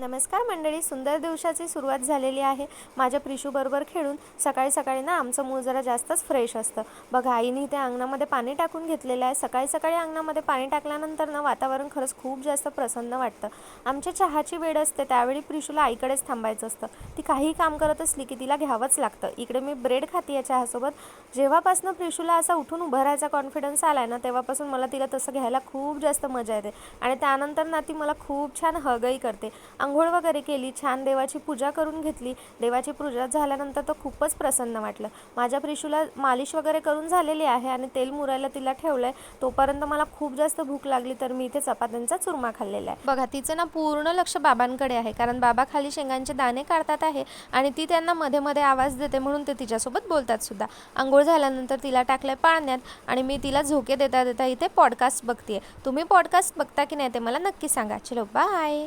नमस्कार मंडळी, सुंदर दिवसाची सुरुवात झालेली आहे. माझ्या प्रिशूबरोबर खेळून सकाळी सकाळी ना आमचं मूळ जरा जास्तच फ्रेश असतं. बघा, आईने इथे अंगणामध्ये पाणी टाकून घेतलेलं आहे. सकाळी सकाळी अंगणामध्ये पाणी टाकल्यानंतर ना वातावरण खरंच खूप जास्त प्रसन्न वाटतं. आमच्या चहाची वेळ असते त्यावेळी प्रिशूला आईकडेच थांबायचं असतं. ती काहीही काम करत असली की तिला घ्यावंच लागतं. इकडे मी ब्रेड खाते चहासोबत. जेव्हापासून प्रिशूला असा उठून उभं राहायचा कॉन्फिडन्स आला ना, तेव्हापासून मला तिला तसं घ्यायला खूप जास्त मजा येते. आणि त्यानंतर ना ती मला खूप छान हगही करते. अंघोळ वगैरे केली, छान देवाची पूजा करून घेतली. देवाची पूजा झाल्यानंतर तर खूपच प्रसन्न वाटलं. माझ्या प्रिशूला मालिश वगैरे करून झालेली आहे आणि तेल मुरायला तिला ठेवलंय. तोपर्यंत मला खूप जास्त भूक लागली तर मी इथे चपात्यांचा चुरमा खाल्लेला आहे. बघा, तिचं ना पूर्ण लक्ष बाबांकडे आहे, कारण बाबा खाली शेंगांचे दाणे काढतात आहे आणि ती त्यांना मध्ये मध्ये आवाज देते, म्हणून ते तिच्यासोबत बोलतात सुद्धा. अंघोळ झाल्यानंतर तिला टाकलंय पाळण्यात आणि मी तिला झोके देता देता इथे पॉडकास्ट बघतेय. तुम्ही पॉडकास्ट बघता की नाही ते मला नक्की सांगा. चलो बाय.